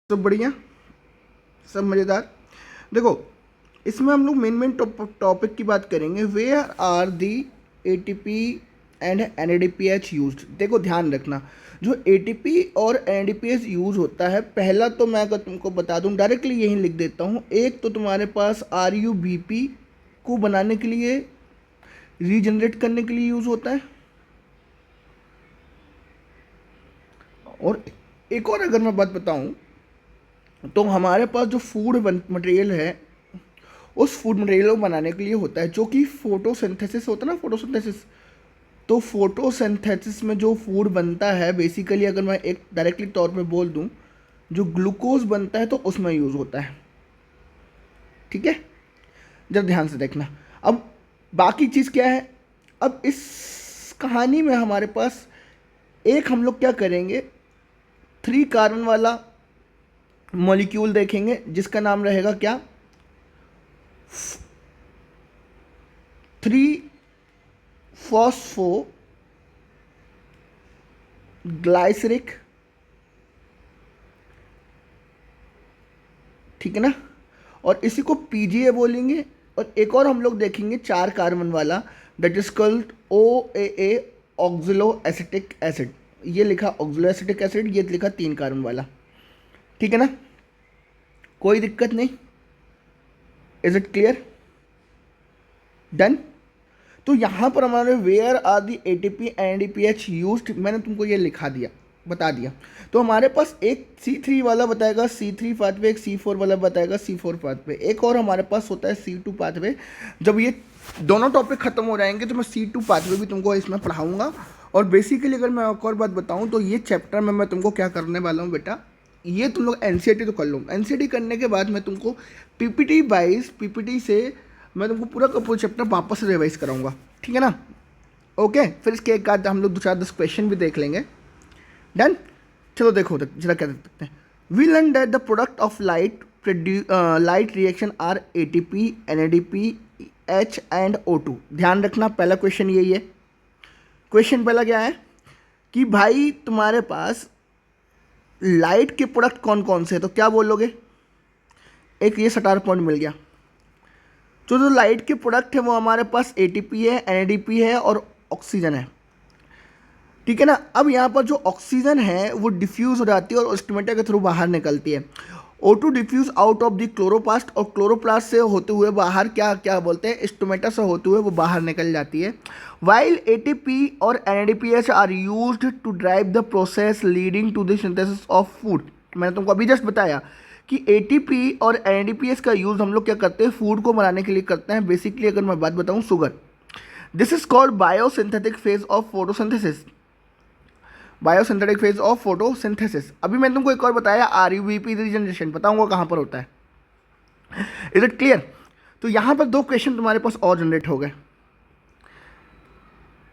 सब बढ़िया, सब मज़ेदार। देखो, इसमें हम लोग मेन टॉपिक की बात करेंगे। Where are the ATP and NADPH used. देखो ध्यान रखना, जो एटीपी और एनएडीपीएच यूज होता है, पहला तो मैं अगर तुमको बता दूं डायरेक्टली यही लिख देता हूँ। एक तो तुम्हारे पास आरयूबीपी को बनाने के लिए, रीजनरेट करने के लिए यूज़ होता है, और एक और अगर मैं बात बताऊं तो हमारे पास जो फूड मटेरियल है, उस फूड मटेरियल को बनाने के लिए होता है, जो कि फोटोसिंथेसिस होता है ना, फोटोसिंथेसिस। तो फोटोसिंथेसिस में जो फूड बनता है, बेसिकली अगर मैं एक डायरेक्टली तौर पे बोल दूं, जो ग्लूकोज बनता है तो उसमें यूज़ होता है। ठीक है, जरा ध्यान से देखना। अब बाकी चीज़ क्या है, अब इस कहानी में हमारे पास एक हम लोग क्या करेंगे, 3 कार्बन वाला मॉलिक्यूल देखेंगे, जिसका नाम रहेगा क्या, 3 फॉस्फो ग्लाइसरिक। ठीक है ना, और इसी को पीजीए बोलेंगे। और एक और हम लोग देखेंगे 4 कार्बन वाला, that is called OAA, oxalo acetic acid. ये लिखा ऑक्सिलो एसिटिक एसिड, ये लिखा 3 कार्बन वाला। ठीक है ना, कोई दिक्कत नहीं। Is it clear? डन। तो यहाँ पर हमारे where are the ATP NADPH used, मैंने तुमको ये लिखा दिया, बता दिया। तो हमारे पास एक C3 वाला बताएगा C3 पाथवे, एक C4 वाला बताएगा C4 पाथवे, एक और हमारे पास होता है C2 पाथवे। जब ये दोनों टॉपिक खत्म हो जाएंगे तो मैं C2 पाथवे भी तुमको इसमें पढ़ाऊंगा। और बेसिकली अगर मैं एक और बात बताऊं तो ये चैप्टर में मैं तुमको क्या करने वाला हूँ बेटा, ये तुम लोग एनसीईआरटी तो कर लो। एनसीईआरटी करने के बाद मैं तुमको पीपीटी वाइज, पीपीटी से मैं तुमको पूरा का पूरा चैप्टर वापस से रिवाइज कराऊंगा। ठीक है ना, ओके। फिर इसके एक आध हम लोग 2-4-10 क्वेश्चन भी देख लेंगे। डन। चलो देखो जरा क्या देखते हैं। We learn that the product of light reaction are ATP, NADP, H and O2। ध्यान रखना, पहला क्वेश्चन यही है। क्वेश्चन पहला क्या है कि भाई तुम्हारे पास लाइट के प्रोडक्ट कौन कौन से हैं, तो क्या बोलोगे, एक ये स्टार पॉइंट मिल गया। तो जो लाइट के प्रोडक्ट है वो हमारे पास एटीपी है, एनएडीपी है और ऑक्सीजन है। ठीक है ना। अब यहाँ पर जो ऑक्सीजन है वो डिफ्यूज हो जाती है और स्टोमेटा के थ्रू बाहर निकलती है। O2 diffuse out of the chloroplast, और क्लोरोप्लास्ट से होते हुए बाहर क्या क्या बोलते हैं, स्टोमेटा से होते हुए वो बाहर निकल जाती है। वाइल एटीपी और NADPH are used to drive the process leading to the synthesis of food. मैंने तुमको अभी जस्ट बताया कि एटीपी और एनएडीपीएच का यूज़ हम लोग क्या करते हैं, फूड को बनाने के लिए करते हैं। बेसिकली अगर मैं बात बताऊँ, sugar. This is called biosynthetic phase of photosynthesis. Biosynthetic phase of photosynthesis. अभी मैंने तुमको एक और बताया, आरयूबीपी रीजनरेशन, बताऊंगा कहाँ पर होता है। Is it clear? तो यहाँ पर 2 क्वेश्चन तुम्हारे पास और जनरेट हो गए।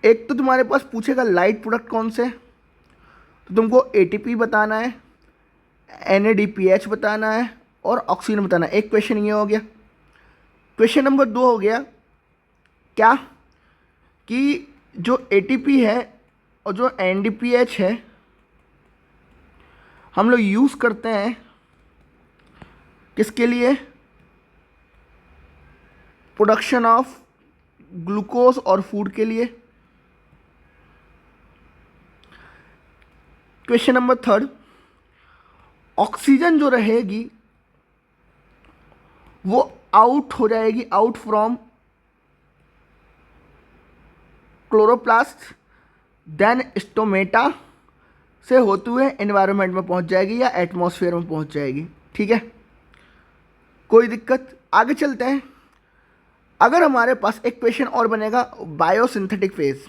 एक तो तुम्हारे पास पूछेगा लाइट प्रोडक्ट कौन से, तो तुमको एटीपी बताना है, एनएडीपीएच बताना है और ऑक्सीजन बताना है। एक क्वेश्चन ये हो गया। क्वेश्चन नंबर 2 हो गया क्या, कि जो एटीपी है और जो एनडीपीएच है हम लोग यूज़ करते हैं किसके लिए, प्रोडक्शन ऑफ ग्लूकोज और फूड के लिए। क्वेश्चन नंबर 3, ऑक्सीजन जो रहेगी वो आउट हो जाएगी, out from chloroplast, then stomata से होते हुए एनवायरनमेंट में पहुंच जाएगी या एटमॉस्फेयर में पहुंच जाएगी। ठीक है, कोई दिक्कत? आगे चलते हैं। अगर हमारे पास एक क्वेश्चन और बनेगा बायोसिंथेटिक फेज,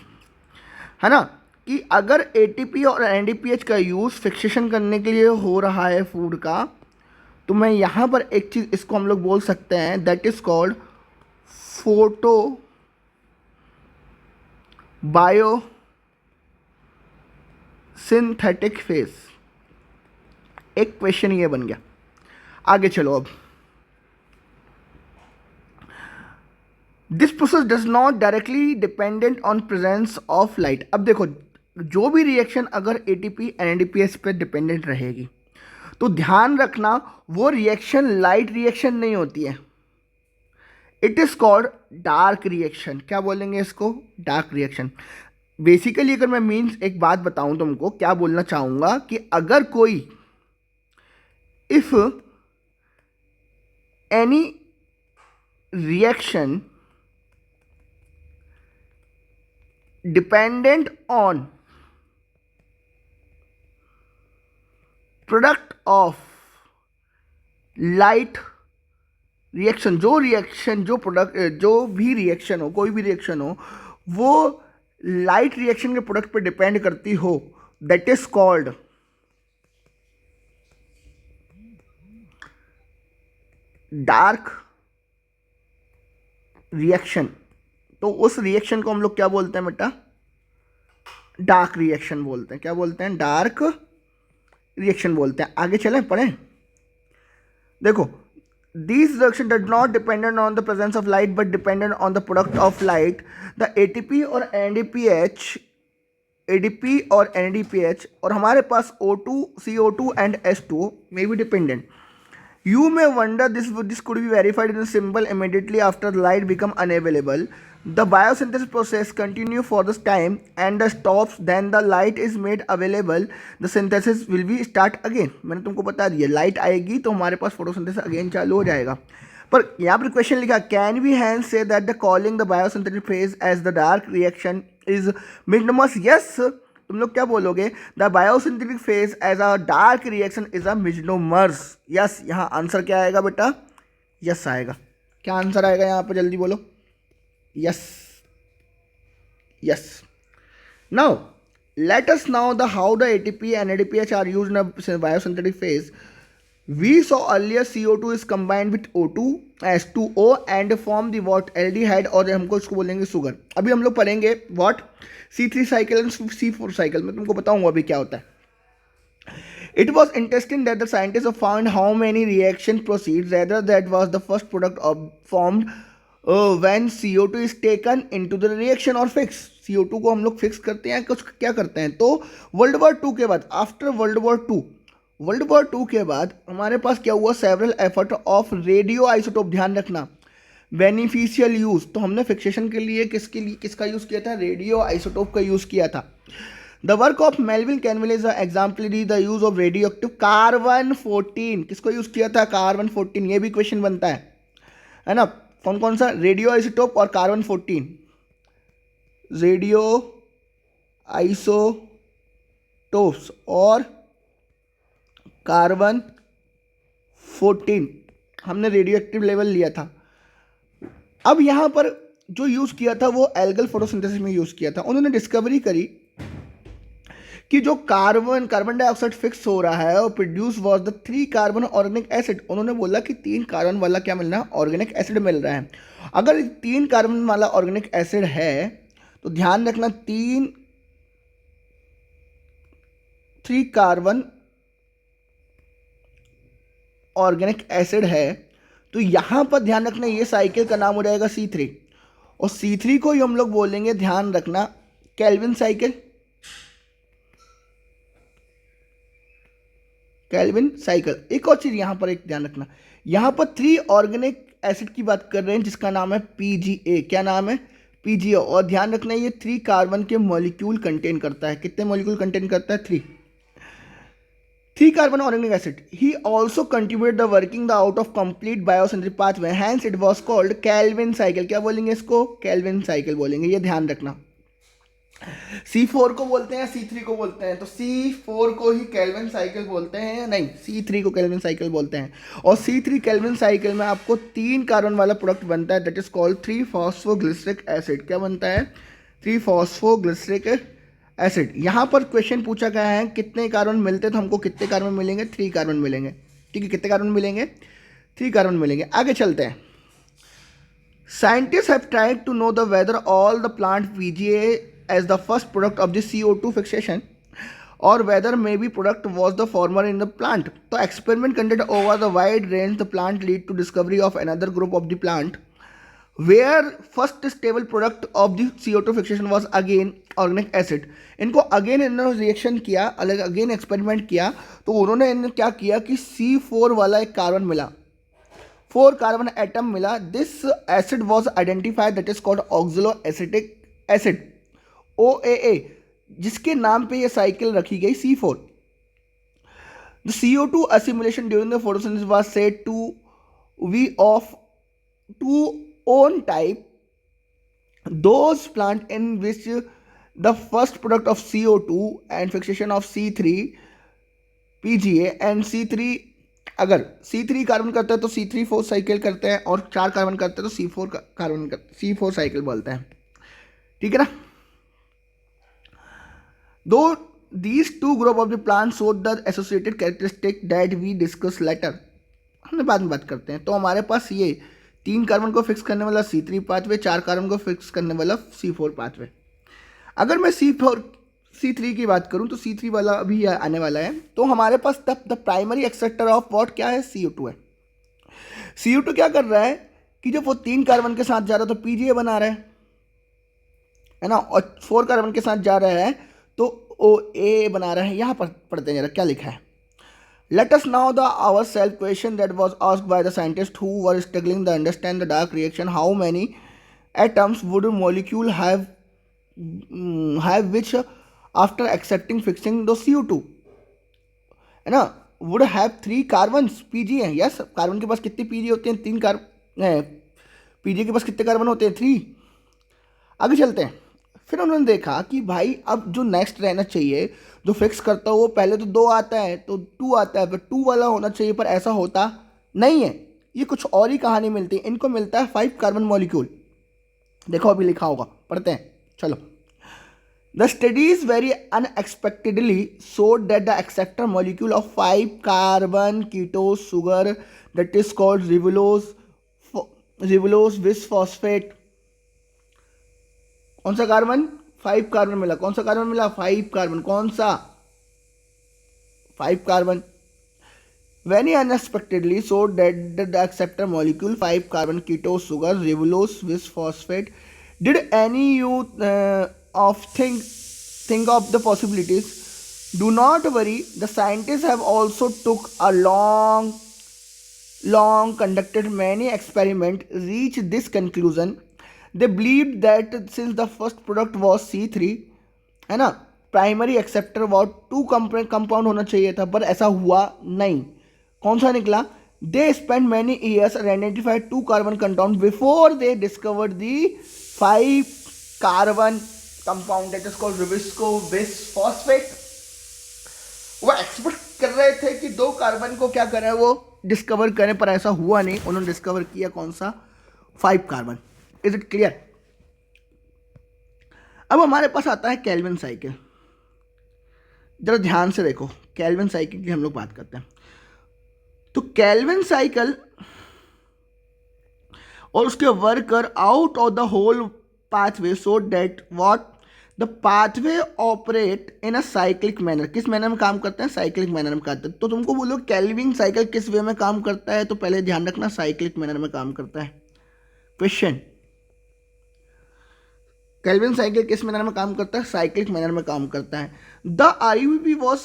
है ना, कि अगर एटीपी और एनडीपीएच का यूज़ फिक्सेशन करने के लिए हो रहा है फूड का, तो मैं यहाँ पर एक चीज़, इसको हम लोग बोल सकते हैं, that is called photo bio synthetic phase. एक क्वेश्चन ये बन गया। आगे चलो। अब this process does not directly dependent on presence of light. अब देखो, जो भी रिएक्शन अगर एटीपी एनएडीपीएस पे डिपेंडेंट रहेगी, तो ध्यान रखना वो रिएक्शन लाइट रिएक्शन नहीं होती है, it is called dark reaction. क्या बोलेंगे इसको? Dark reaction. बेसिकली अगर मैं मीन्स एक बात बताऊं तुमको, क्या बोलना चाहूंगा कि अगर कोई if any reaction dependent on product of light reaction, जो रिएक्शन जो प्रोडक्ट जो भी रिएक्शन हो, कोई भी रिएक्शन हो, वो लाइट रिएक्शन के प्रोडक्ट पे डिपेंड करती हो, that is called dark reaction. तो उस रिएक्शन को हम लोग क्या बोलते हैं बेटा? डार्क रिएक्शन बोलते हैं। क्या बोलते हैं? डार्क रिएक्शन बोलते हैं। आगे चलें, पढ़ें। देखो, these reaction does not dependent on the presence of light but dependent on the product of light. The ATP और NADPH, ADP और NADPH और हमारे पास O2, CO2 and H2O may be dependent. You may wonder this could be verified in a symbol immediately after light become unavailable. The biosynthesis process continue for this time and the stops, then the light is made available. The synthesis will be start again. मैंने तुमको बता दिया, light आएगी तो हमारे पास photosynthesis again चालू हो जाएगा। पर यहाँ पर क्वेश्चन लिखा, can we hence say that the calling the biosynthetic phase as the dark reaction is misnomer? Yes. तुम लोग क्या बोलोगे? The biosynthetic phase as a dark reaction is a misnomers. Yes. यहाँ आंसर क्या आएगा बेटा? यस आएगा। क्या आंसर आएगा यहाँ पर? जल्दी बोलो। Yes, yes. Now let us know the how the ATP and NADPH are used in a biosynthetic phase. We saw earlier CO2 is combined with O2 H2O and form the what aldehyde और हमको इसको बोलेंगे sugar. अभी हम लोग पढ़ेंगे what C3 cycle and C4 cycle। मैं तुमको बताऊंगा अभी क्या होता है। It was interesting that the scientists have found how many reaction proceeds rather that was the first product of formed when CO2 is taken into the reaction or fix। CO2 को हम लोग फिक्स करते हैं, कुछ क्या करते हैं? तो वर्ल्ड वॉर 2 के बाद, आफ्टर वर्ल्ड वॉर 2 के बाद हमारे पास क्या हुआ? Several effort of radio isotope. ध्यान रखना, बेनिफिशियल यूज। तो हमने फिक्सेशन के लिए किसका यूज किया था? रेडियो आइसोटोप का यूज किया था। द वर्क ऑफ मेलविन कैनविल is exemplary the use of radio active carbon 14। किसको यूज किया था? कार्बन 14। ये भी क्वेश्चन बनता है ना? कौन कौन सा? रेडियो आइसोटोप और कार्बन 14। रेडियो आइसोटोप्स और कार्बन 14 हमने रेडियो एक्टिव लेवल लिया था। अब यहाँ पर जो यूज़ किया था वो एल्गल फोटोसिंथेसिस में यूज़ किया था। उन्होंने डिस्कवरी करी कि जो कार्बन डाइऑक्साइड फिक्स हो रहा है और produce was the 3 carbon organic acid. उन्होंने बोला कि 3 कार्बन वाला क्या मिल रहा है? ऑर्गेनिक एसिड मिल रहा है। अगर 3 कार्बन वाला ऑर्गेनिक एसिड है तो ध्यान रखना 3 कार्बन ऑर्गेनिक एसिड है तो यहां पर ध्यान रखना ये साइकिल का नाम हो जाएगा C3 और C3 को ही हम लोग बोलेंगे, ध्यान रखना, केल्विन साइकिल। एक और चीज यहां पर एक ध्यान रखना, यहां पर 3 ऑर्गेनिक एसिड की बात कर रहे हैं जिसका नाम है PGA। क्या नाम है? PGA। और ध्यान रखना ये 3 कार्बन के मॉलिक्यूल कंटेन करता है। कितने मॉलिक्यूल कंटेन करता है? 3 carbon organic acid. He also contribute the working the out of complete biosynthetic pathway, hence it was called Calvin cycle. क्या बोलेंगे इसको? केल्विन साइकिल बोलेंगे। ये ध्यान रखना। C4 को बोलते हैं, C3 को बोलते हैं। तो C4 को ही केल्विन साइकिल बोलते हैं या नहीं? C3 को केल्विन साइकिल बोलते हैं। और C3 केल्विन साइकिल में आपको 3 कार्बन वाला प्रोडक्ट बनता है, दैट इज कॉल्ड 3-फॉस्फोग्लिसरिक एसिड। क्या बनता है? 3-फॉस्फोग्लिसरिक एसिड। यहाँ पर क्वेश्चन पूछा गया है कितने कार्बन मिलते, तो हमको कितने कार्बन मिलेंगे? 3 कार्बन मिलेंगे। ठीक है, कितने कार्बन मिलेंगे? 3 कार्बन मिलेंगे। आगे चलते हैं। Scientists have tried to know the whether all the plant PGA as the first product of the CO2 fixation or whether maybe product was the former in the plant. So experiment conducted over the wide range the plant lead to discovery of another group of the plant where first stable product of the CO2 fixation was again organic acid. इनको again इन्होंने reaction किया, अलग again experiment किया, तो उन्होंने इन्हें क्या किया कि C4 वाला एक कार्बन मिला, 4 कार्बन एटम मिला। This acid was identified that is called oxalo acetic acid OAA, जिसके नाम पे ये साइकिल रखी गई C4। The CO2 assimilation during the photosynthesis was said to be of two own type, those plant in which the first product of CO2 and fixation of C3 PGA and C3, अगर C3 carbon करता है तो C3 4 cycle करते हैं, और 4 carbon करते हैं तो C4 कार्बन C4 साइकिल बोलते हैं। ठीक है ना। दो these two group of the plant showed the associated characteristic that we discuss later, हमने बाद में बात करते हैं। तो हमारे पास ये 3 कार्बन को फिक्स करने वाला C3 पाथवे, 4 कार्बन को फिक्स करने वाला C4 पाथवे। अगर मैं C3 की बात करूं तो C3 वाला अभी आने वाला है। तो हमारे पास the primary acceptor of what क्या है, CO2 है। CO2 क्या कर रहा है कि जब वो 3 कार्बन के साथ जा रहा है तो PGA बना रहा है ना, और 4 कार्बन के साथ जा रहा है तो OA बना रहा है। यहाँ पर पढ़ते हैं जरा क्या लिखा है। Let us now the ourselves question that was asked by the scientists who were struggling to understand the dark reaction. How many atoms would a molecule have which after accepting fixing the CO2 है ना would have 3 carbons PG है। Yes, carbon के पास कितने PG होते हैं, 3 carbon. PG के पास कितने carbon होते हैं, 3। आगे चलते हैं। फिर उन्होंने देखा कि भाई अब जो नेक्स्ट रहना चाहिए, जो फिक्स करता है वो पहले तो 2 आता है तो 2 आता है, फिर 2 वाला होना चाहिए, पर ऐसा होता नहीं है। ये कुछ और ही कहानी मिलती है। इनको मिलता है 5 कार्बन मॉलिक्यूल। देखो अभी लिखा होगा, पढ़ते हैं चलो। The studies very unexpectedly showed that the acceptor molecule of 5 carbon keto sugar that is called ribulose bisphosphate, कौन सा कार्बन, 5 कार्बन मिला। कौन सा कार्बन मिला, 5 कार्बन। कौन सा, 5 carbon. Very unexpectedly showed that the acceptor molecule 5 carbon keto sugar ribulose bisphosphate. Did any you of think of the possibilities? Do not worry, the scientists have also took a long conducted many experiment reach this conclusion. They believed that since the first product was C3 है ना, primary acceptor what 2 compound होना चाहिए था, पर ऐसा हुआ नहीं। कौन सा निकला, they spend many years and identified 2 carbon compound before they discovered the 5 carbon compound that is called ribulose bisphosphate. वो एक्सपेक्ट कर रहे थे कि 2 कार्बन को क्या करें, वो डिस्कवर करें, पर ऐसा हुआ नहीं। उन्होंने डिस्कवर किया कौन सा, 5 कार्बन। Is it clear. अब हमारे पास आता है केल्विन साइकिल। जरा ध्यान से देखो, केल्विन साइकिल की हम लोग बात करते हैं। तो केल्विन साइकिल और उसके worker out of the whole pathway so that what the pathway operate in a cyclic manner. किस मैनर में काम करते हैं, साइक्लिक मैनर में करते हैं। तो तुमको बोलो केल्विन साइकिल किस वे में काम करता है, तो पहले ध्यान रखना साइक्लिक मैनर में काम करता है। क्वेश्चन, केल्विन साइकिल किस मैनर में काम करता है, साइक्लिक मैनर में काम करता है। The RuBP was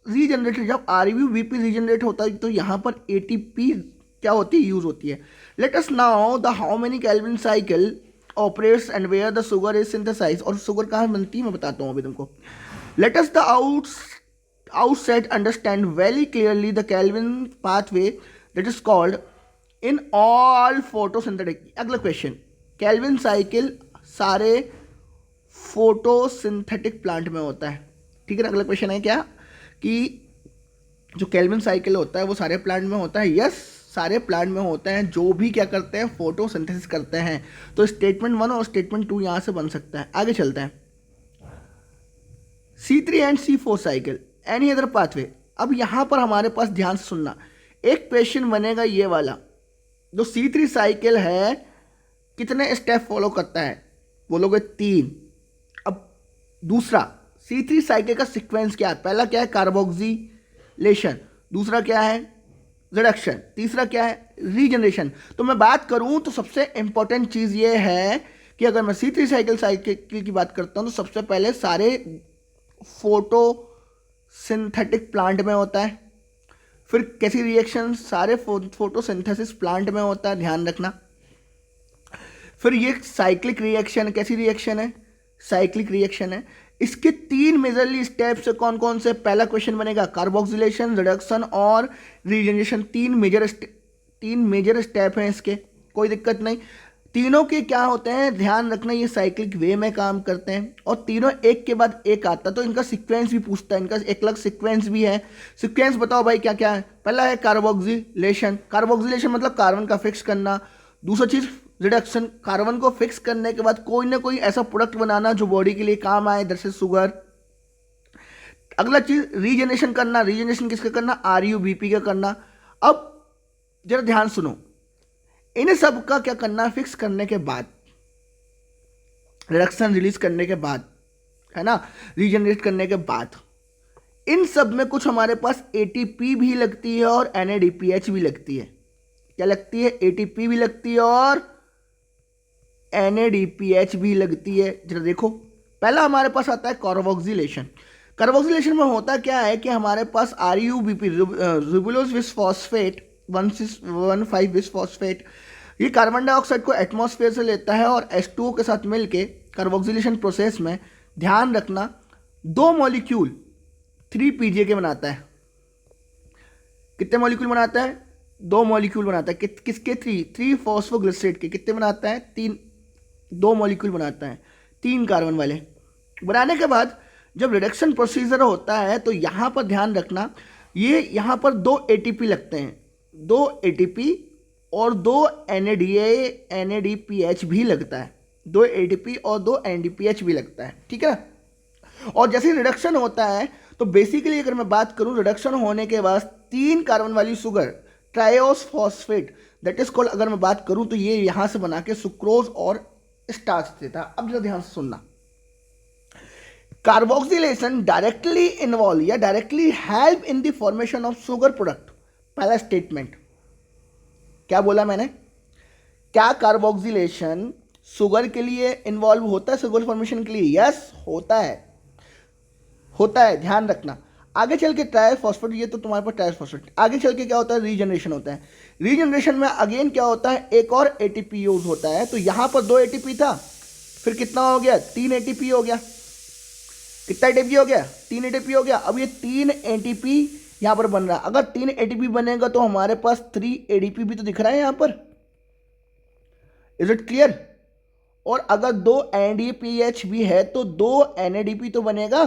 regenerated. जब आरयूबीपी रीजनरेट होता है तो यहाँ पर एटीपी क्या होती है, यूज होती है। Let us now the how many Calvin cycle operates and where the sugar is synthesize. और शुगर कहाँ बनती है मैं बताता हूँ अभी तुमको। Let us the outset understand very clearly the Calvin pathway that is called in all photosynthetic. अगला क्वेश्चन, केल्विन साइकिल सारे फोटोसिंथेटिक प्लांट में होता है। ठीक है ना। अगला क्वेश्चन है क्या कि जो केल्विन साइकिल होता है वो सारे प्लांट में होता है। यस, सारे प्लांट में होते हैं जो भी क्या करते हैं, फोटोसिंथेसिस करते हैं। तो स्टेटमेंट 1 और स्टेटमेंट 2 यहां से बन सकता है। आगे चलते हैं। C3 and C4 cycle any other pathway. अब यहां पर हमारे पास ध्यान से सुनना, एक क्वेश्चन बनेगा ये वाला, जो C3 साइकिल है कितने स्टेप फॉलो करता है, बोलोगे 3। अब दूसरा, C3 साइकिल का सीक्वेंस क्या है, पहला क्या है कार्बोक्सिलेशन, दूसरा क्या है रिडक्शन, तीसरा क्या है रीजनरेशन। तो मैं बात करूं तो सबसे इंपॉर्टेंट चीज ये है कि अगर मैं C3 साइकिल की बात करता हूं तो सबसे पहले सारे फोटो सिंथेटिक प्लांट में होता है। फिर कैसी रिएक्शन, सारे फोटोसिंथेसिस प्लांट में होता है, ध्यान रखना। फिर ये साइक्लिक रिएक्शन, कैसी रिएक्शन है, साइक्लिक रिएक्शन है। इसके 3 मेजरली स्टेप्स कौन कौन से, पहला क्वेश्चन बनेगा कार्बोक्सिलेशन, रिडक्शन और रीजनरेशन। 3 मेजर स्टेप हैं इसके, कोई दिक्कत नहीं। तीनों के क्या होते हैं ध्यान रखना, ये साइक्लिक वे में काम करते हैं और तीनों एक के बाद एक आता है। तो इनका सीक्वेंस भी पूछता है, इनका एक अलग सीक्वेंस भी है। सीक्वेंस बताओ भाई क्या क्या है। पहला है कार्बोक्सिलेशन, कार्बोक्सिलेशन मतलब कार्बन का फिक्स करना। दूसरा चीज रिडक्शन, कार्बन को फिक्स करने के बाद कोई ना कोई ऐसा प्रोडक्ट बनाना जो बॉडी के लिए काम आए, जैसे शुगर। अगला चीज रीजनरेशन करना, रीजनरेशन किसका करना, RUBP का करना। अब जरा ध्यान सुनो, इन सब का क्या करना, फिक्स करने के बाद, रिडक्शन रिलीज करने के बाद, है ना, रीजनरेट करने के बाद, इन सब में कुछ हमारे पास ATP भी लगती है और NADPH भी लगती है। क्या लगती है, ATP भी लगती है और NADPH भी लगती है। जरा देखो, पहला हमारे पास आता है कार्बोक्सिलेशन। कार्बोक्सिलेशन में होता क्या है कि हमारे पास RUBP, रिबुलोज बिसफॉस्फेट 1,5 बिसफॉस्फेट, ये कार्बन डाइऑक्साइड को एटमॉस्फेयर से लेता है और H2O के साथ मिलके कार्बोक्सिलेशन प्रोसेस में, ध्यान रखना, 2 मॉलिक्यूल 3 PGA के बनाता है। कितने मॉलिक्यूल बनाता है, 2 मॉलिक्यूल बनाता है। किसके, 3 फॉस्फोग्लिसरेट के। कितने बनाता है, 2 मॉलिक्यूल बनाता है, 3 कार्बन वाले। बनाने के बाद जब रिडक्शन प्रोसीजर होता है तो यहां पर ध्यान रखना, ये यहां पर 2 ATP लगते हैं, 2 ATP और 2 NADPH भी लगता है, 2 ATP और 2 NADPH भी लगता है, ठीक है। और जैसे रिडक्शन होता है तो बेसिकली अगर मैं बात करूं, रिडक्शन होने के बाद 3 कार्बन वाली sugar triose phosphate that is called, अगर मैं बात करूं तो ये यहां से बना के सुक्रोज और स्टार्च देता है। अब जरा ध्यान से सुनना, कार्बोक्सिलेशन डायरेक्टली इन्वॉल्व या directly help in the formation of sugar product. पहला स्टेटमेंट क्या बोला मैंने, क्या कार्बोक्सिलेशन शुगर के लिए इन्वॉल्व होता है, शुगर फॉर्मेशन के लिए? यस होता है, होता है, ध्यान रखना। आगे चल के ट्राइफॉस्फेट, ये तो तुम्हारे पास ट्राइफॉस्फेट, आगे चल के क्या होता है, रीजनरेशन होता है। रीजनरेशन में अगेन क्या होता है, एक और ATP यूज होता है। तो यहां पर 2 ATP था, फिर कितना हो गया, 3 ATP हो गया। कितना ATP हो गया, 3 ATP हो गया। अब ये 3 ATP यहां पर बन रहा है। अगर 3 ATP बनेगा तो हमारे पास 3 ADP भी तो दिख रहा है यहां पर। Is it clear? और अगर 2 NADPH भी है तो 2 NADP तो बनेगा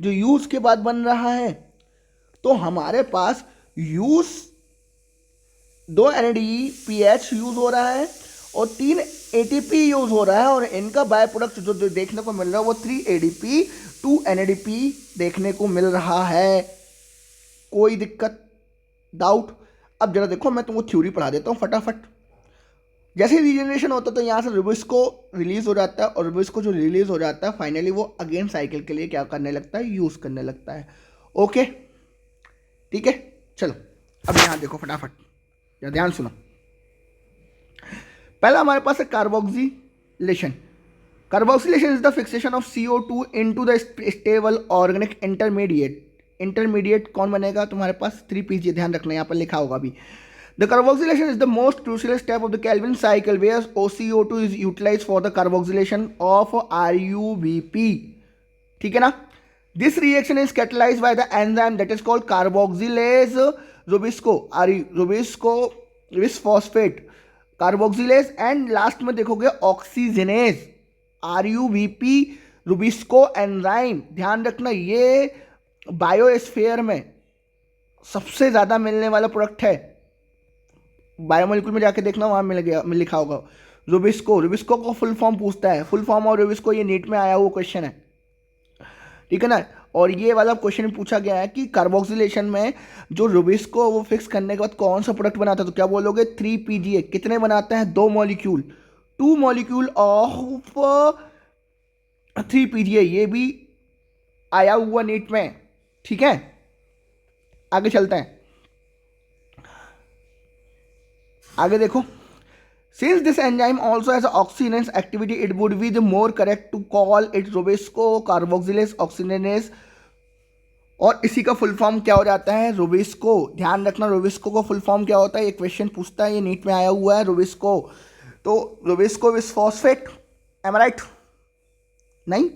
जो यूज के बाद बन रहा है। तो हमारे पास यूज 2 NADPH यूज हो रहा है और 3 ATP यूज हो रहा है और इनका बाय प्रोडक्ट जो देखने को मिल रहा है वो 3 ADP 2 NADP देखने को मिल रहा है। कोई दिक्कत, डाउट? अब जरा देखो, मैं तुमको थ्योरी पढ़ा देता हूँ फटाफट। जैसे रीजनरेशन होता है तो यहाँ से रिबुस्को रिलीज हो जाता है और रिबुस्को जो रिलीज हो जाता है फाइनली वो अगेन साइकिल के लिए क्या करने लगता है, यूज करने लगता है। ओके ठीक है, चलो अब यहाँ देखो फटाफट, या ध्यान सुनो। पहला हमारे पास है carboxylation. Carboxylation is the fixation of CO2 into the stable organic intermediate. Intermediate कौन बनेगा तुम्हारे पास, 3 PGA, ध्यान रखना यहाँ पर लिखा होगा भी। The carboxylation is the most crucial step of the Calvin cycle where CO2 is utilized for the carboxylation of RUBP. ठीक है ना? This reaction is catalyzed by the enzyme that is called carboxylase Rubisco, Rubisco bisphosphate, carboxylase, and last में देखोगे oxygenase, RUBP Rubisco enzyme. ध्यान रखना ये biosphere में सबसे ज्यादा मिलने वाला प्रोडक्ट है। बायोमोलिक्यूल में जाके देखना, वहां मिल गया, लिखा होगा रुबिस्को। रुबिस्को को फुल फॉर्म पूछता है, फुल फॉर्म और रुबिस्को, ये नीट में आया हुआ क्वेश्चन है, ठीक है ना। और ये वाला क्वेश्चन पूछा गया है कि कार्बोक्सिलेशन में जो रुबिस्को वो फिक्स करने के बाद कौन सा प्रोडक्ट बनाता है, तो क्या बोलोगे 3 PGA। कितने बनाता है, 2 मॉलिक्यूल, 2 मॉलिक्यूल ऑफ 3 PGA। ये भी आया हुआ नीट में, ठीक है। आगे चलते हैं। आगे देखो, since this enzyme also has oxidation activity, it would be the more correct to call it Rubisco carboxylase oxygenase। और इसी का फुल फॉर्म क्या हो जाता है, रुबिस्को। ध्यान रखना रुबिस्को का फुल फॉर्म क्या होता है, ये क्वेश्चन पूछता है, ये नीट में आया हुआ है रुबिस्को। तो रुबिस्को विस फॉस्फेट, एम राइट? नहीं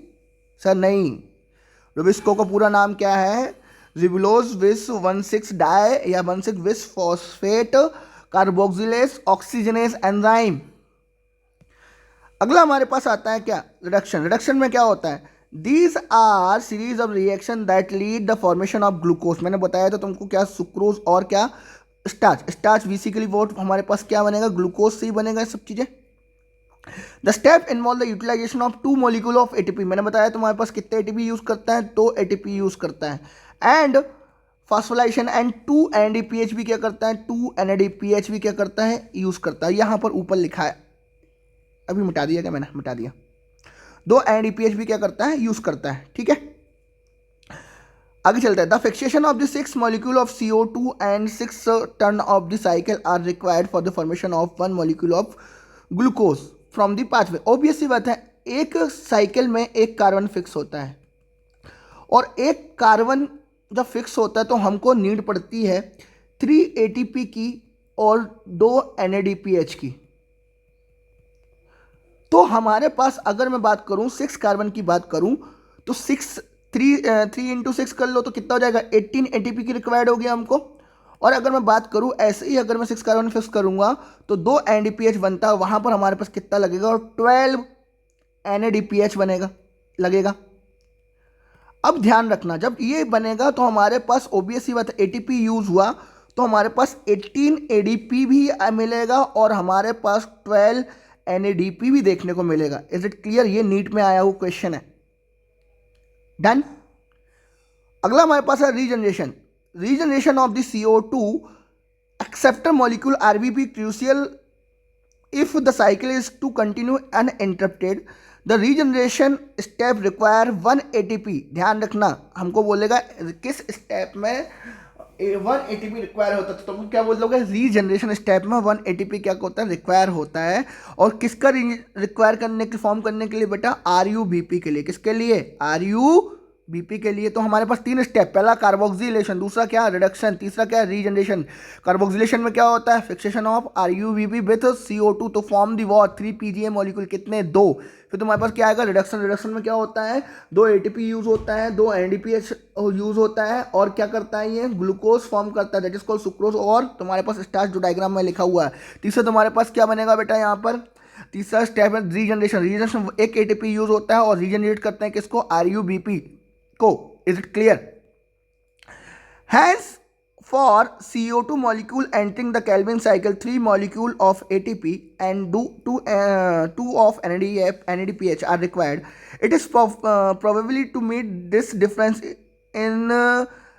सर, नहीं। रुबिस्को का पूरा नाम क्या है, रिबुलोज विस 16 डाई या 16 विस फॉस्फेट कार्बोक्सिलेस ऑक्सीजनेस एंजाइम। अगला हमारे पास आता है क्या, रिडक्शन। रिडक्शन में क्या होता है, these R series of reaction that lead the formation of glucose. मैंने बताया था तुमको क्या, सुक्रोज और क्या, स्टार्च। स्टार्च बेसिकली वो हमारे पास क्या बनेगा, ग्लूकोज से ही बनेगा सब चीजें। The step involve the utilization of 2 molecule of ATP. मैंने बताया तुम्हारे पास कितने एटीपी यूज करता है, 2 एटीपी यूज करता है। एंड फॉस्फोलाइजेशन एंड 2 एनएडीपीएच भी क्या करता है, 2 एनएडीपीएच भी क्या करता है, यूज करता है। यहां पर ऊपर लिखा है, अभी मिटा दिया क्या मैंने, मिटा दिया। 2 एनएडीपीएच भी क्या करता है, यूज करता है। ठीक है, आगे चलता है। The fixation of the 6 molecule of CO2 and 6 turn of the cycle are required for the formation of 1 molecule of glucose from the pathway. Obvious सी बात है, एक साइकिल में एक कार्बन फिक्स होता है, और एक कार्बन जब फिक्स होता है तो हमको नीड पड़ती है 3 ATP की और 2 NADPH की। तो हमारे पास अगर मैं बात करूं 6 कार्बन की बात करूं तो 3 इंटू 6 कर लो तो कितना हो जाएगा, 18 ATP की रिक्वायर्ड होगी हमको। और अगर मैं बात करूं ऐसे ही, अगर मैं 6 कार्बन फिक्स करूंगा तो 2 NADPH बनता है, वहां पर हमारे पास कितना लगेगा, और 12 NADPH बनेगा, लगेगा। अब ध्यान रखना, जब ये बनेगा तो हमारे पास ओबीएस ही बात, एटीपी यूज हुआ तो हमारे पास 18 एडीपी भी मिलेगा और हमारे पास 12 एनएडीपी भी देखने को मिलेगा। Is it clear? ये नीट में आया हुआ क्वेश्चन है। डन। अगला हमारे पास है regeneration. Regeneration of the CO2 acceptor molecule RBP crucial if the cycle is to continue uninterrupted। the regeneration step require 1 ATP। ध्यान रखना, हमको बोलेगा किस स्टेप में 1 ATP रिक्वायर होता है, तो तुम क्या बोल दोगे, रीजनरेशन स्टेप में 1 ATP क्या होता है, रिक्वायर होता है। और किसका रिक्वायर करने के, फॉर्म करने के लिए बेटा, RUBP के लिए। किसके लिए, RUBP के लिए। तो हमारे पास 3 स्टेप, पहला कार्बोक्सिलेशन, दूसरा क्या, रिडक्शन, तीसरा क्या, रीजनरेशन। कार्बोक्सिलेशन में क्या होता है, fixation of RUBP with CO2 तो form the what 3 PGA molecule, कितने, 2। फिर तुम्हारे पास क्या आएगा, रिडक्शन। रिडक्शन में क्या होता है, 2 ATP यूज होता है, 2 NADPH यूज होता है, और क्या करता है, ये ग्लूकोज फॉर्म करता है, दैट इज कॉल्ड सुक्रोज। और तुम्हारे पास स्टार्च जो डायग्राम में लिखा हुआ है। तीसरा तुम्हारे पास क्या बनेगा बेटा, यहाँ पर तीसरा स्टेप है रीजनरेशन। रीजनरेशन 1 ATP यूज होता है और रीजनरेट करते हैं किसको, RUBP को। Is it clear? Hence, for CO2 molecule entering the Calvin cycle, 3 molecule of ATP and 2 of NADPH are required. It is probably to meet this difference in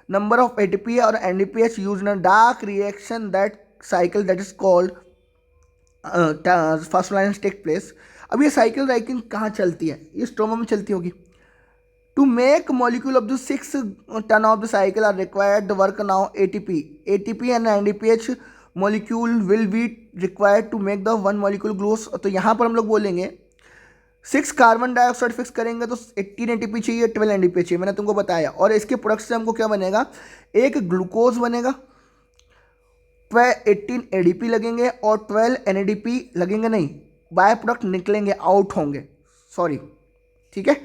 number of ATP or NADPH used in a dark reaction that cycle that is called phosphorylation take place। अब ये cycle राइकिंग कहाँ चलती है, ये stroma में चलती होगी। To make molecule of the 6 turn of the cycle are required the work now ATP and NADPH molecule will be required to make the 1 molecule glucose। तो यहाँ पर हम लोग बोलेंगे 6 कार्बन डाइऑक्साइड फिक्स करेंगे तो 18 ATP चाहिए, 12 NADPH चाहिए, मैंने तुमको बताया। और इसके प्रोडक्ट से हमको क्या बनेगा, एक ग्लूकोज बनेगा, 18 ADP लगेंगे और 12 NADP लगेंगे, नहीं, बाय प्रोडक्ट निकलेंगे, आउट होंगे, सॉरी। ठीक है,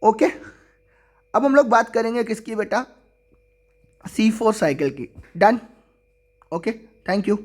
ओके। अब हम लोग बात करेंगे किसकी बेटा, C4 साइकिल की। Done, okay, thank you.